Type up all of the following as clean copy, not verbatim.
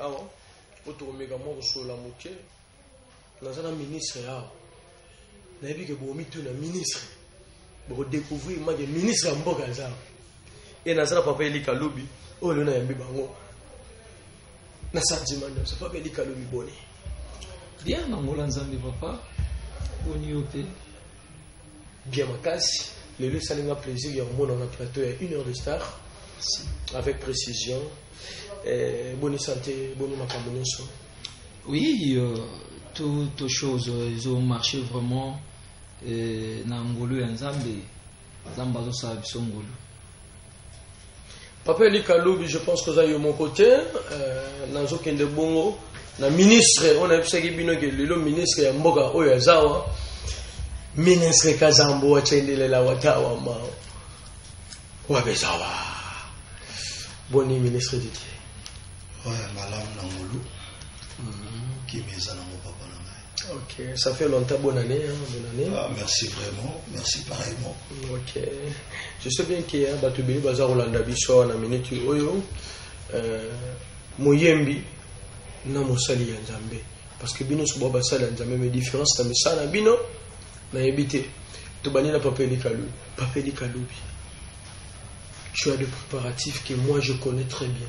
awa otomeka moko sola moke nazana ministre awa nayebi ke bomitu na ministre boko découvrir ma ke ministre ya mboka za et nazana papa Eli Kaloubi oyo na yambi bango na sentiment ça papa Eli Kaloubi boni bien nangola nzambe papa boni yote bien makasi le lieu salinga plaisir ya mona na plateau ya 1 heure de star avec précision. Bonne santé, bonne macamonisme. Oui, toutes choses, ils ont marché vraiment dans Ngolo et Nzambe. Zambazo Sabiso Ngolo. Papa Eli Kaloubi, je pense que vous avez eu mon côté. Nazo Kende Bongo, le ministre, on a vu que le ministre est Mboga Oyazawa. Ministre Kazambo, Chendele la Watawa Mao. Wabezawa. Bonne ministre Didier. Malam Nangolu, qui m'est à mon papa. Ok, ça fait longtemps, bonne année. Bonne année. Ah, merci vraiment, merci pareillement. Ok, je sais bien qu'il y a Batubili Bazar Rolanda Bisso na minute oyo, Moyembi na Mosali Nzambe, parce que bino subo basala Nzambe mais différence na misala bino na ebité. To bani na Papa Eli Kaloubi, Papa Eli Kaloubi. Tu as des préparatifs que moi je connais très bien.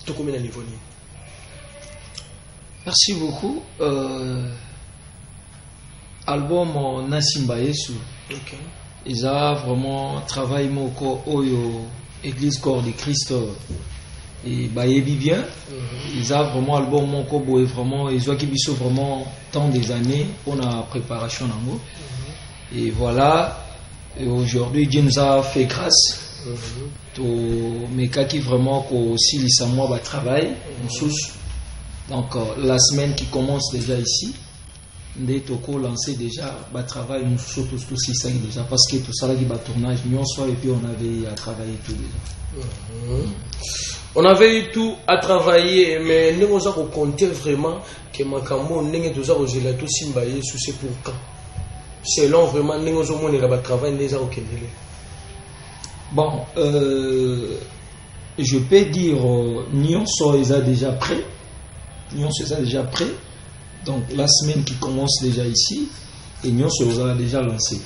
Tout combien de niveau? Merci beaucoup. Album Nasimba Yesu. Ok. Ils ont vraiment travaillé moko oyo Église Corps de Christ et bayebi bien. Ils ont vraiment album moko boy vraiment ils ont qui biso vraiment tant des années pour la préparation nango. Et voilà. Et aujourd'hui Dieu nous a fait grâce. Mais qui vraiment aussi les mois va travail donc la semaine qui commence déjà ici dès toko lancé déjà va travail nous surtout aussi ça déjà parce que tout ça là qui va tournage nous soit et puis on avait à travailler tout déjà. On avait eu tout à travailler mais nous avons compté vraiment que makambo ndenge tous aux la tout simbaye sous c'est pour quand selon vraiment nous avons on va travailler déjà au Kenya. Bon, je peux dire, Nyon est déjà prêt. Nyon est déjà prêt. Donc, la semaine qui commence déjà ici, et Nyon est déjà lancé.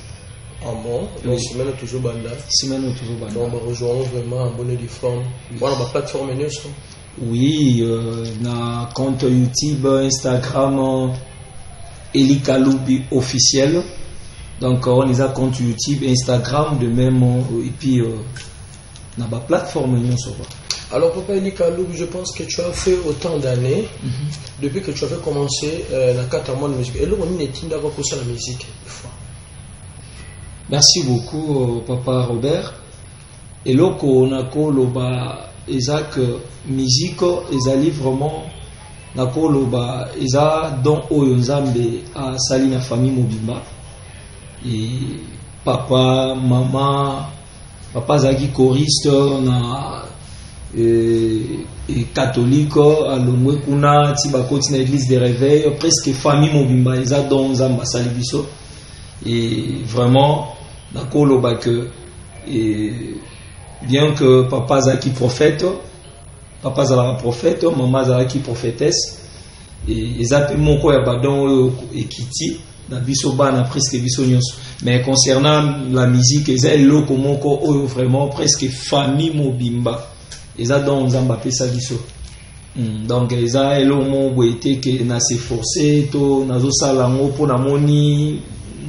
Ah bon? La semaine est toujours banda. Semaine est toujours banda. Donc, on va rejoindre vraiment en bonne uniforme. Voilà, ma plateforme est ça. Oui, na compte YouTube, Instagram, Eli Kaloubi officiel. Donc on les a compte YouTube, Instagram de même et puis dans la plateforme nous sommes. Alors Papa Eli Kaloubi, je pense que tu as fait autant d'années depuis que tu avais commencé la 4 mois de musique. Et là on est d'accord pour ça la musique. Merci beaucoup Papa Robert. Et là on a koloba Isaac musique ezali vraiment na koloba eza don oyo Nzambe a sali na famille mobimba. Et papa, maman, papa zaki choriste na catholique à l'omwe kuna ti bakoti na église de réveil presque famille mobimba eza don Nzamba sali biso et vraiment na koloba que bien que papa zaki prophète papa zala prophète maman zaki prophétesse et eza pe moko ya badon ekiti na biso bana presque biso nyonso mais concernant la musique eza eloko moko oyo vraiment presque famille mobimba eza donc Nzamba pesa biso donc eza eloko moko ete ke na se forcer to nazo sala ngo po na moni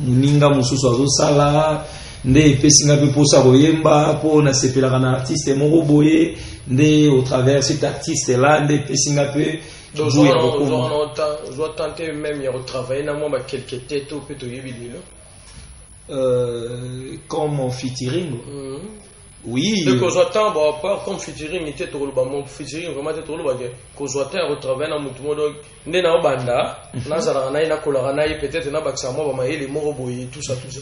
muninga mususu azo sala nde epesinga pe posa koyemba po na sepelaka na artiste moko boye nde au travers cet artiste là nde epesinga pe. Donc, je dois tenter même de retravailler dans quelques têtes au peu de comme en featuring. Oui. Donc, on attend, pas comme featuring, était tout le monde, featuring vraiment tout le monde, qu'on soit à retravailler dans mon monde, n'est pas banda, Nazarana, na Kolarana, peut-être na Baxamo, les mots tout ça, tout ça.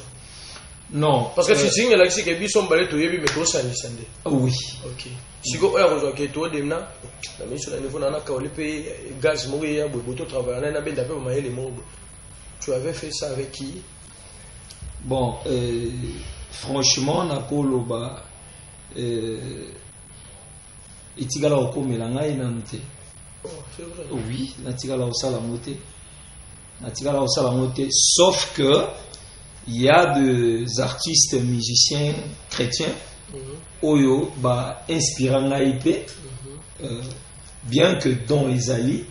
Non. Parce que featuring, là, c'est que Bisson ballet to yebi, mais tout ça, oui. Ok. Si vous avez rejoint que tout demna, la mission à niveau nana kaoli pays gaz mourir boto travailler na ben d'après les mots. Tu avais fait ça avec qui? Bon, franchement na koloba etigala okomela ngai nante Oh, c'est vrai. Oui, natikala osala moté. Natikala osala moté. Sauf que il y a des artistes musiciens chrétiens oyo ba inspirant ngaïpe bien que don ezali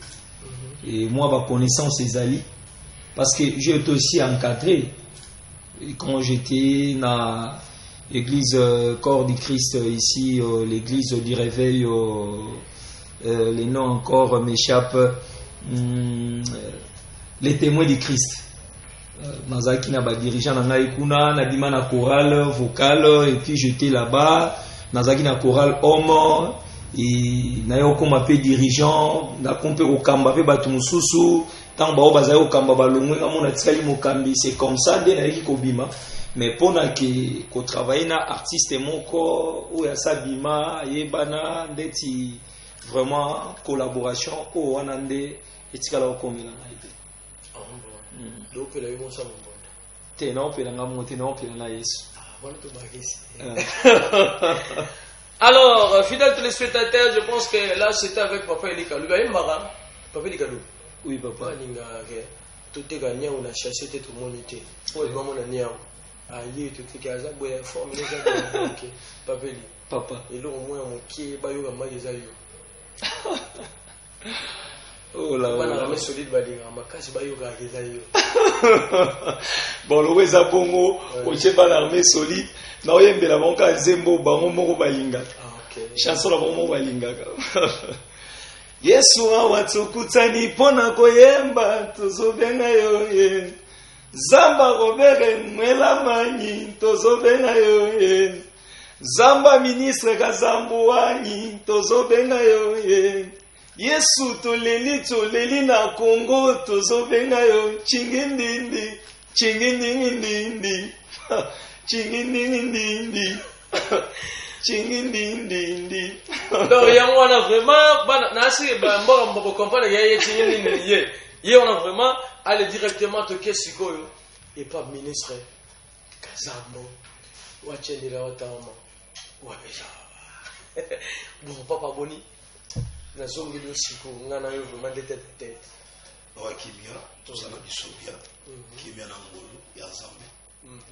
et moi ba connaissance ezali parce que j'ai été aussi encadré quand j'étais dans l'église Corps du Christ ici l'église du Réveil les noms encore m'échappent les témoins du Christ nazaki na ba dirigeant na ngai kuna na bima na chorale vocale et puis j'étais là-bas nazaki na chorale homme et na yo koma pe dirigeant na kompe ko kamba pe batu mususu tant ba bazali ko kamba balongwe ngamona tikali mokambi c'est comme ça de na yiki ko bima mais pona ke ko travailler na artiste moko ou ya sabima yebana ndeti vraiment collaboration o wana nde etikala ko komela na ibe. Donc, il a eu mon sang. Alors, fidèles téléspectateurs, je pense que là c'était avec Papa Elika. Lui, il m'a Papa Elika. Oui, papa. Tout est gagné, on a chassé tout le monde. Pour le moment, on a nié. Aïe, tout est gagné, on a formé les gens. Papa Elika. Papa. Et là, au moins, on qui est baillot à Maïsaïo. Oh là là. Bon, le weza bongo, oche ba l'armée solide. Na oyembe la bonka zembo bango moko balinga. Chanson la bongo balinga. Yesu awatsukutsani pona koyemba tozobenga yo ye. Zamba robere mwela manyi tozobenga yo ye. Zamba ministre kazambu wanyi tozobenga yo ye. Yesu toleli na Congo tozobenga yo chingindindi chingindindi chingindindi chingindindi. Donc il y a on a vraiment nasi ba mboka mboko comprendre ya chingindindi ye on a vraiment aller directement toke sikoyo et pas ministre Kazambo wachendela otama wabeza bon papa boni la zone de l'Osiko, on a vraiment des têtes. Ouais, Kimia, tout ça, Bisobia, Kimia Nangolo, Yazambe.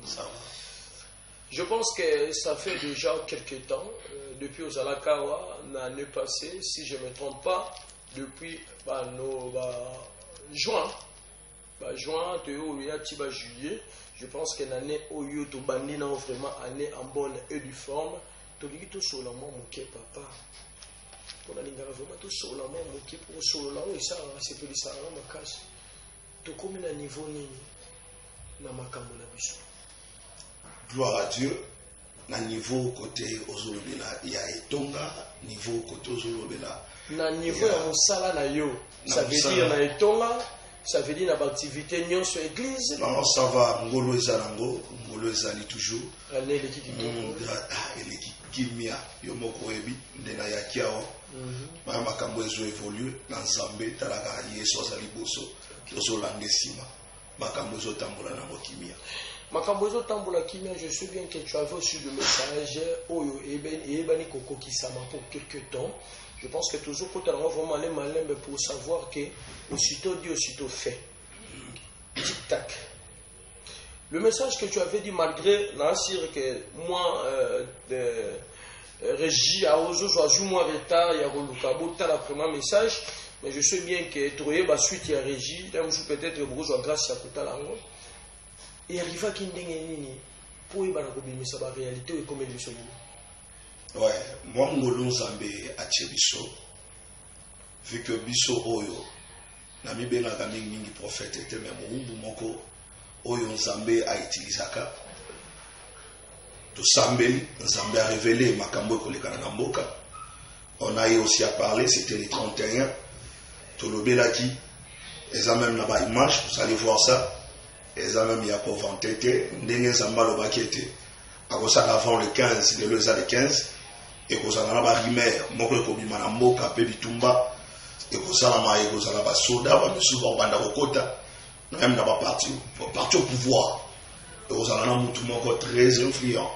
Ça va. Je pense que ça fait déjà quelques temps, depuis Ozalakawa, l'année passée, si je ne me trompe pas, depuis juin, juillet, je pense que l'année Oyo to Bandina vraiment année en bonne et due forme. Toliki to solo mon papa. On a vraiment tout sur la main, qui pour sur la main, ça, c'est plus ça, ma casse. Tout comme un niveau ni na makambo na biso. Gloire à Dieu. Na niveau côté Ozolobela, il y a Etonga, niveau côté Ozolobela. Na niveau ya mosala na yo, ça veut dire na Etonga, ça veut dire na activité nyon sur église. Non, ça va, ngolo ezalango, ngolo ezali toujours. Allez l'équipe l'équipe Kimia, yomoko ebi, ndena yakiao. Makambo ezo évolue na Nzambe talaka Yesu azali boso tozolanga sima makambo ezo tambola na Kimia. Makambo ezo tambola Kimia, je sais bien que tu avais aussi le message oyo ebani koko kisama pour quelque temps. Je pense que toujours quand on va vraiment aller malin pour savoir que aussitôt dit aussitôt fait. Tic tac. Le message que tu avais dit malgré l'ancire que moi Régie à Ozo, soit moins retard, il y a Rolukabo, la premier message, mais je sais bien que Troye, suite il y a Régie, peut-être que grâce à Kotalango, et arrive à Kindengeni, pour y aller la réalité et comme elle est. Ouais, moi, Ngolo Nzambe à Tchebiso, vu que Biso Oyo, Nami Benga Mingi prophète était même Umbu Moko, Oyo Nzambe a utilisé ça. Tout Sambeli, Nzambe a révélé Makambo Kolekana Namboka. On a eu aussi à parler, c'était les 31. Tout le Belaki, ils ont même là-bas image, vous allez voir ça. Ils ont même Yako Vantete, Ndenge Zamba le Bakete. Avant ça, avant le 15, le leza le 15. Et vous avez là-bas Rimer, Moko Kobima Namboka, Pebitumba. Et vous avez là-bas Soda, souvent Banda Rokota. Même là-bas parti au pouvoir. Et vous avez là-bas tout le monde très influent.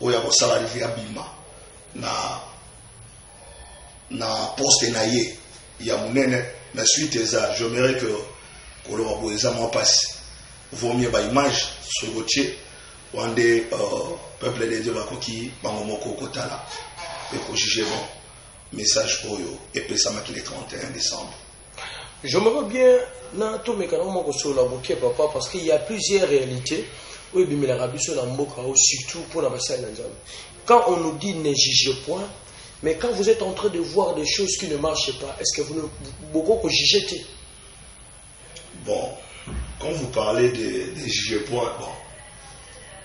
Oya kosala rivière bima na poste na ye ya munene na suite eza j'aimerais que koloba boeza moi passe vaut mieux ba image sur gotier wande peuple de Dieu bakoki bango moko kotala et ko juger bon message oyo et pesa maki le 31 décembre. J'aimerais bien na to mekana moko sur la boké papa parce qu'il y a plusieurs réalités où bimela rabiso na mboka surtout pour la basale nzambe. Quand on nous dit ne jugez point, mais quand vous êtes en train de voir des choses qui ne marchent pas, est-ce que vous ne beaucoup jugez? Bon, quand vous parlez de juger point, bon,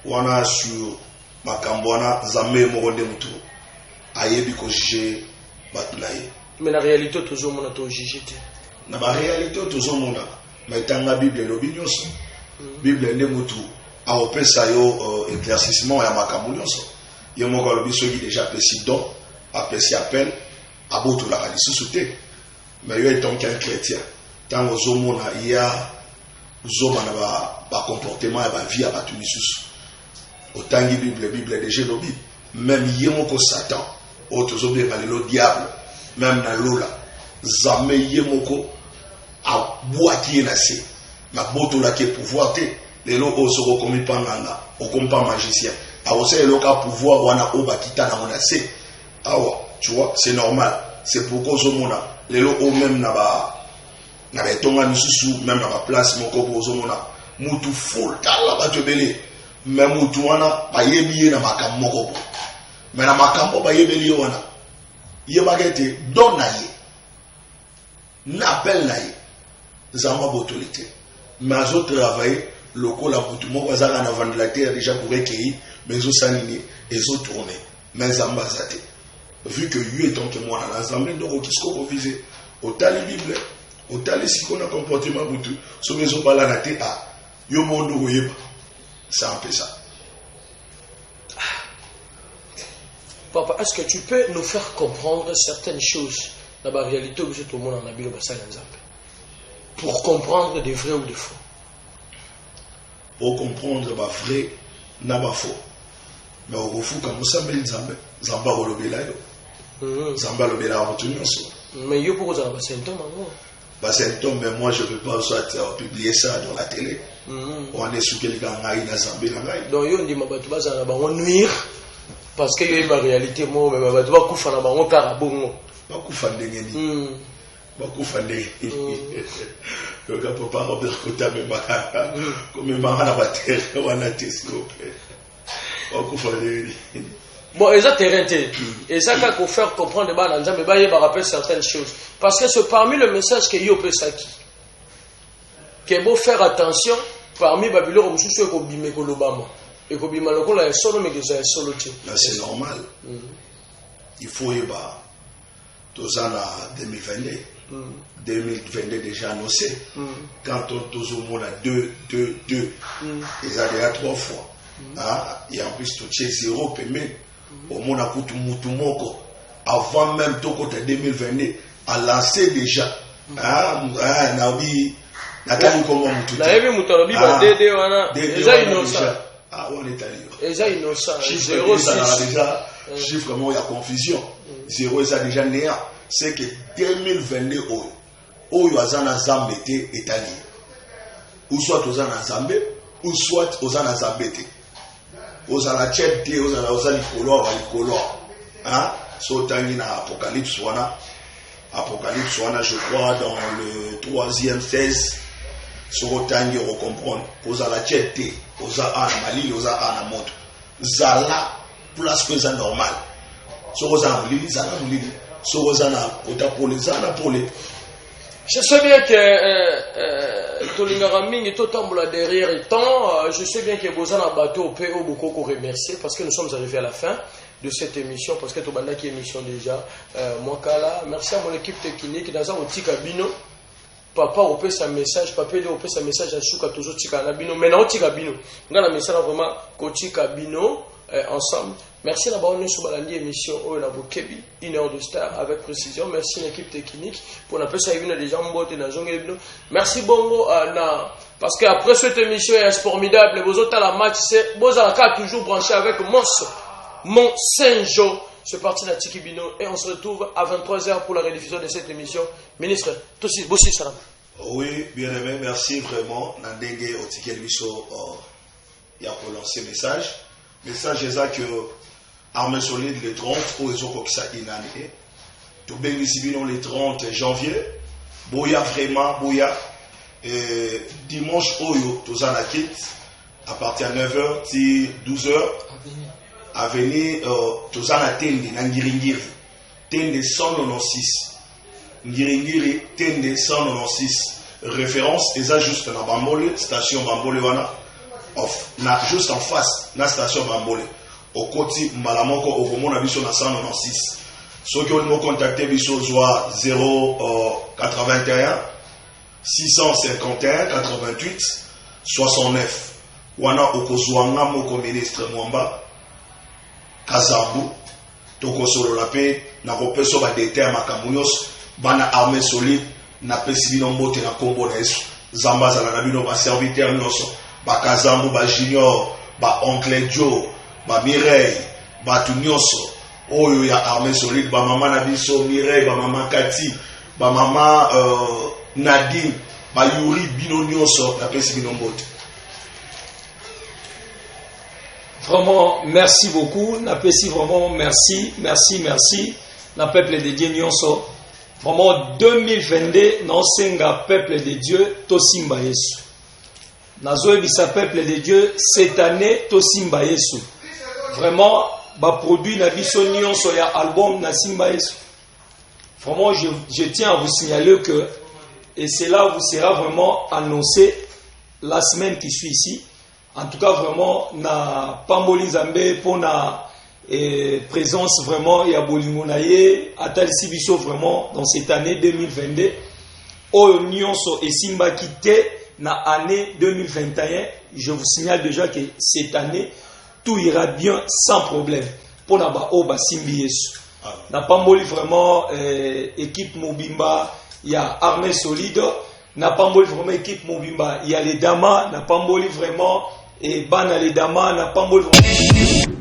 on a sur Makambwana Zame Moronde Mutu, ayebi ko juger batulaye. Mais la réalité toujours mon to juger. Na ba réalité toujours mona, mais tanga Bible lobi nyonso. Bible ne mutu a opesa yo éclaircissement ya makambo nyonso. Yo moko lobi soki déjà pesi don, apesi appel, aboto la lisusu te. Mais yo étant qu'un chrétien, tant aux homona il y a zoma na ba comportement ya ba vie ya batu lisusu. Autant Bible déjà lobi, même yemoko Satan, autres obé le diable, même na lola, zame yemoko a boiti na se, na boto la ke pouvoir te, les lo osoko komi panganga, o kompa magicien, a ose loka pouvoir wana oba kita na mona se, awa, tu vois, c'est normal, c'est pourquoi zomona, les lo o même na ba etonga misusu, même na ba place moko bo zomona, mutu full tala ba tebele. Mais mutu wana bayebi na makambo moko bo mais na makambo bayebeli wana ye bagete don na ye na appel na ye zamba botolite mais azo travailler lokola mutu moko azaka na ventilateur déjà pour écrire mais zo sanini ezo tourner mais zamba zate vu que lui étant que moi na zamba ndoko kisko ko viser otali bible otali sikona comportement mutu so mezo bala na te a yo mondo ko yeba. C'est un peu ça. Papa, est-ce que tu peux nous faire comprendre certaines choses dans la réalité où tout le monde en a bien pour comprendre des vrais ou des faux? Pour comprendre les vrais, n'a pas faux. Mais au fond, comme ça, Zamba Olobela, Zamba Olobela a retenu ça. Mais il y a pour ça, c'est un temps, mais moi je ne peux pas soit publier ça dans la télé. On est sous quelqu'un qui a Zambé. Donc, on dit que on nuire parce qu'il y a une réalité. Moi, mais tu vas couper dans mon carabon. Pas couper d'engagement. Pas couper d'engagement. Le gars peut pas Robert Kota, mais comme il m'a la terre, on a testé. Pas couper d'engagement. Bon, et ça terrain et ça quand faire comprendre bah dans Nzambe bah il va rappeler certaines choses parce que c'est parmi le message que yo pesaki que beau faire attention parmi babylone comme sous ko bimé ko lobama et ko bima lokola solo mais que c'est solo ti là c'est normal. Il faut y ba tous en 2022 2022 déjà annoncé quand on tous au monde 2 ils a déjà 3 fois et en plus tout c'est 0 paiement. Au monde a coûté Moutoumoko avant même tout côté 2022 a lancé déjà Nabi Nathalie comment Moutoumoko Nabi Moutoumoko ba dédé wana déjà innocent on est allé déjà innocent chiffre ça déjà chiffre comment il y a confusion 0 ça déjà néant c'est que 2022 oyo azana Zambé est allé ou soit ozana Zambé ou soit ozana Zambé ozala chete ozala ozali kolo hein so tangi na apocalypse wana je crois dans le 3e 16 so tangi on comprendre ozala chete oza ana malili oza ana moto zala place que ça normal so ozala mulili zala mulili so ozana otapole zala pole. Je sais bien que Tolingara Mingi Totambola derrière et temps. Je sais bien que Bozan a bateau au PO beaucoup remercier parce que nous sommes arrivés à la fin de cette émission parce que Tobanda qui émission déjà. Moi Kala, merci à mon équipe technique dans un petit cabino. Papa au peut sa message, papa au peut sa message à Souka toujours tika cabino. Maintenant tika cabino. On a message vraiment côté cabino ensemble. Merci d'avoir venu sur la émission où la Bokebi, 1 heure de star avec précision. Merci l'équipe technique pour la personne qui des gens dans Zongue. Merci Bongo parce qu'après cette émission est formidable. Vos autres à la match, c'est vos alaka toujours branché avec Mont Saint-Jean C'est parti la Tikibino et on se retrouve à 23h pour la rediffusion de cette émission. Ministre, Tossi Bossi Salam. Oui, bien aimé, merci vraiment. Nandenge Otikel Biso, il y a pour lancer message. Message est ça que Armée Solide le 30, pour les autres qui ça inanné. Tout bien ici, le 30 janvier. Boya vraiment, Boya. Dimanche, Oyo, Tozanakit, à partir de 9h, 12h. Avenue Tozana Tende, Nangiringiri. Tende 196. Ngiringiri, Tende 196. Référence, et ça juste dans Bambole, station Bambole, juste en face, la station Bambole. Au côté, Malamoko, au Romon, on a vu sur la 196. Ceux qui ont nous contacté, Bisso, soit 081 651 88 69. Wana Okozouanga, Moko ministre Mwamba. Kazambu, toko solo la paix, na kopeso ba déter makamuyos, bana armée solide, na pesibino mbote na kombo na Yesu. Zamba za na bino ba serviteur nyonso, ba Kazambu, ba Junior, ba oncle Joe, ba Mireille, ba tunyonso, oyo ya armée solide, ba maman na biso Mireille, ba maman Kati, ba maman Nadine, ba Yuri bino nyonso na pesibino mbote. Vraiment, merci beaucoup. Napesi vraiment merci. Na peuple de Dieu nyonso. Vraiment 2022, non senga peuple de Dieu tosimba Yesu. Nazoe bisa peuple de Dieu cette année tosimba Yesu. Vraiment, ba produit na biso nyonso ya album na simba Yesu. Vraiment, je tiens à vous signaler que et cela vous sera vraiment annoncé la semaine qui suit ici. En tout cas, vraiment, na Pamboli Zambé pour na présence vraiment ya Bolimonaye, Atal Sibiso vraiment dans cette année 2022. Au Nyonso et Simba quitté na année 2021. Je vous signale déjà que cette année, tout ira bien sans problème. Pour na ba Oba Simbi Yesu. Na Pamboli vraiment équipe Mobimba, il y a armée solide. Na Pamboli vraiment équipe Mobimba, il y a les Damas. Na Pamboli vraiment et Bana les Damas, na Pamboli vraiment.